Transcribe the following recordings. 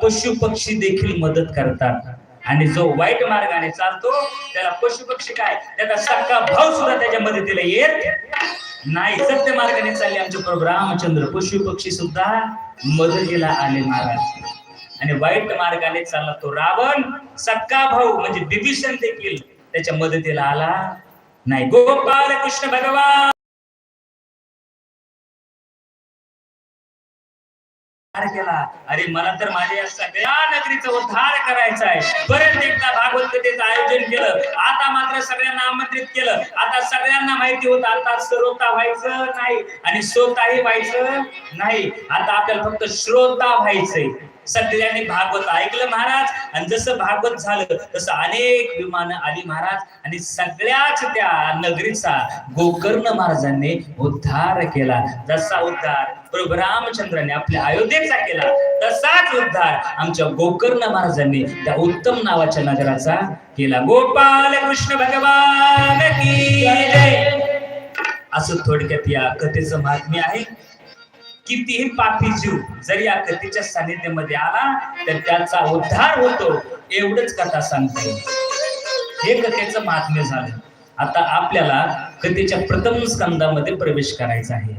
पशु पक्षी देखील मदत करतात आणि जो वाईट मार्गाने चालतो त्याला पशु पक्षी काय त्याचा सक्का भाव सुद्धा त्याच्या मदतीला येत नाही. सत्य मार्गाने चालले आमचे प्रभू रामचंद्र, पशु पक्षी सुद्धा मदतीला आले महाराज. आणि वाईट मार्गाने चालला तो रावण, सक्का भाऊ म्हणजे विभीषण देखील त्याच्या मदतीला आला नाही. गोपाल कृष्ण भगवान केला. अरे मला तर माझ्या सगळ्या नगरीचा उद्धार करायचा आहे. परत एकदा भागवत कथेचं आयोजन केलं. आता मात्र सगळ्यांना आमंत्रित केलं. आता सगळ्यांना माहिती होतं आता श्रोता व्हायचं नाही आणि श्रोताही व्हायचं नाही. आता आपल्याला फक्त श्रोता व्हायचंय. सगळ्यांनी भागवत ऐकलं महाराज आणि जसं भागवत झालं तसं अनेक विमानं आली महाराज आणि सगळ्याच त्या नगरीचा गोकर्ण महाराजांनी उद्धार केला. जसा उद्धार प्रभू रामचंद्राने आपल्या अयोध्येचा केला तसाच उद्धार आमच्या गोकर्ण महाराजांनी त्या उत्तम नावाच्या नगराचा केला. गोपाल कृष्ण भगवान की जय. असं थोडक्यात या कथेचं महात्म्य आहे. कितीही पापी जीव जर या कथेच्या सानिध्यामध्ये आला तर त्याचा उद्धार होतो, एवढंच कथा सांगते. हे कथेचं महात्म्य झालं. आता आपल्याला कथेच्या प्रथम स्कंदामध्ये प्रवेश करायचा आहे.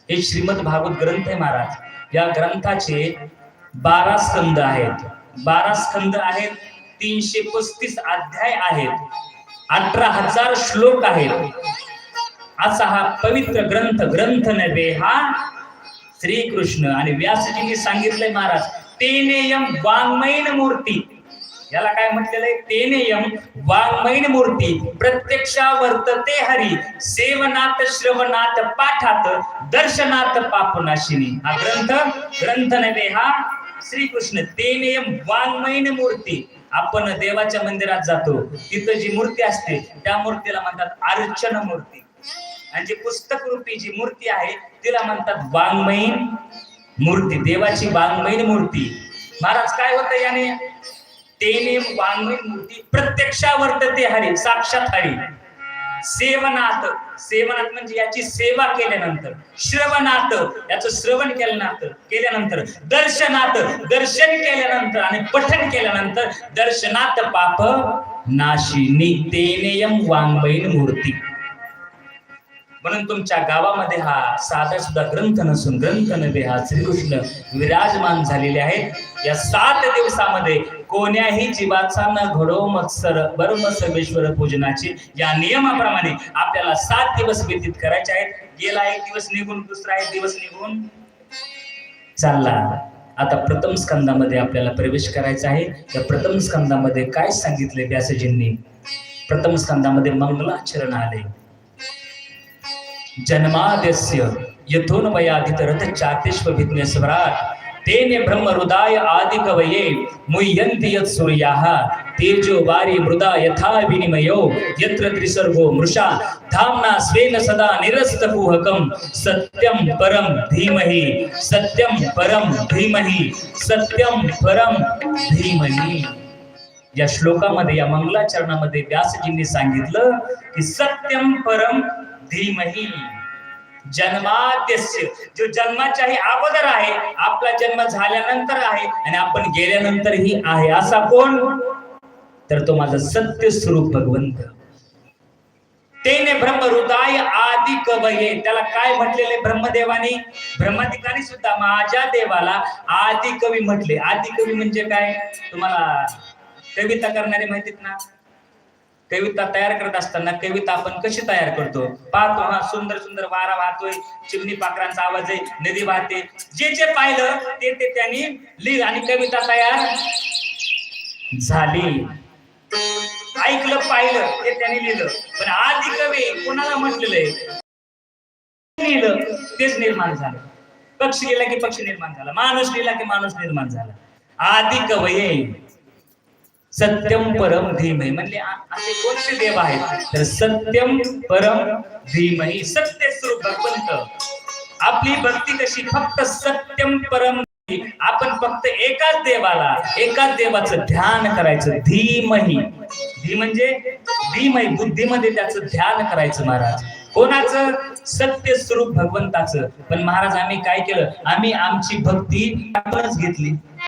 हे श्रीमद भागवत ग्रंथ आहे महाराज. या ग्रंथाचे 12 स्कंद आहेत. 12 स्कंद आहेत, 335 अध्याय आहेत, 18,000 श्लोक आहेत. असा हा पवित्र ग्रंथ नव्हे, हा श्रीकृष्ण आणि व्यासजींनी सांगितलंय महाराज तेनेयम वाङ्मयीन मूर्ती. याला काय म्हटलेलं आहे? तेनेयम वाङ्मयीन मूर्ती प्रत्यक्षा वर्तते हरी सेवनात श्रवणात पाठात दर्शनात पापनाशिनी. हा ग्रंथ नव्हे, हा श्रीकृष्ण. तेनेयम वाङ्मयीन मूर्ती. आपण देवाच्या मंदिरात जातो, तिथं जी मूर्ती असते त्या मूर्तीला म्हणतात अर्चन मूर्ती आणि जी पुस्तक रूपी जी मूर्ती आहे तिला म्हणतात वाङ्मयीन मूर्ती. देवाची वाङ्मयीन मूर्ती. महाराज काय होतं याने? तेने वाङ्मयीन मूर्ती प्रत्यक्षा वर्तते हरी, साक्षात हरी. सेवनात म्हणजे याची सेवा केल्यानंतर, श्रवणात याचं श्रवण केल्यानंतर, दर्शनात दर्शन केल्यानंतर आणि पठन केल्यानंतर दर्शनात पाप नाशिनी. तेनेयम वाङ्मयीन मूर्ती. म्हणून तुमच्या गावामध्ये हा साधा सुद्धा ग्रंथ नसून ग्रंथ नव्हे, हा श्रीकृष्ण विराजमान झालेले आहेत. या 7 दिवसामध्ये कोण्याही जीवाचा न घडो मत्सर बरोबर सर्वेश्वर पूजनाची या नियमाप्रमाणे आपल्याला 7 दिवस व्यतीत करायचे आहेत. गेला एक दिवस निघून दुसरा एक दिवस निघून चालला. आता प्रथम स्कंदामध्ये आपल्याला प्रवेश करायचा आहे. या प्रथम स्कंदामध्ये काय सांगितले व्यासजींनी? प्रथम स्कंदामध्ये मंगलाचरण आले. जन्माद्यस्य यथोन्वयादित चातेष्वभिज्ञस्वराट तेने ब्रह्म हृदय आदि कवये मुह्यन्ति यत् सूर्याः तेजो वारी मृदा यथा विनिमयो यत्र त्रिसर्गो मृषा धाम्ना स्वेन सदा निरस्तकुहकं सत्यं परं धीमहि सत्यं परं धीमहि सत्यं परं धीमहि. या श्लोकामध्ये या मंगलाचरणामध्ये व्यासजींनी सांगितलं की सत्यं परं धीमहि. जन्माद्यस्य जो जन्माच्याही अगोदर आहे, आपला जन्म झाल्यानंतर आहे आणि आपण गेल्यानंतरही आहे. असा कोण? तर तो माझा सत्य स्वरूप भगवंत. तेने ब्रह्म हृदय आदि कवये. त्याला काय म्हटलेले ब्रह्मदेवानी? ब्रह्मदिकानी सुद्धा माझ्या देवाला आदि कवी म्हटले. आदि कवी म्हणजे काय? तुम्हाला कविता करणारे माहितीत ना? कविता तयार करत असताना कविता आपण कशी तयार करतो? पाहतो, हा सुंदर सुंदर वारा वाहतोय, चिमणी पाखरांचा आवाज आहे, नदी वाहते, जे पाहिलं ते त्यांनी लिहिलं आणि कविता तयार झाली. ऐकलं पाहिलं ते त्यांनी लिहिलं. पण आदि कवी कोणाला म्हटलेलं आहे? लिहिलं तेच निर्माण झालं. पक्षी लिहिला की पक्षी निर्माण झाला, माणूस लिहिला की माणूस निर्माण झाला. आदि कवये सत्यम परम धीमहि. म्हणजे असे कोणते देव आहेत? तर सत्यम परम धीमहि, सत्य स्वरूप भगवंत. आपली भक्ती कशी? फक्त सत्यम परम. आपण फक्त एकाच देवाला, एकाच देवाचं ध्यान करायचं. धीमहि, धी म्हणजे धीमहि, बुद्धीमध्ये त्याचं ध्यान करायचं. महाराज कोणाचं? सत्य स्वरूप भगवंताचं. पण महाराज आम्ही काय केलं? आम्ही आमची भक्ती आपणच घेतली.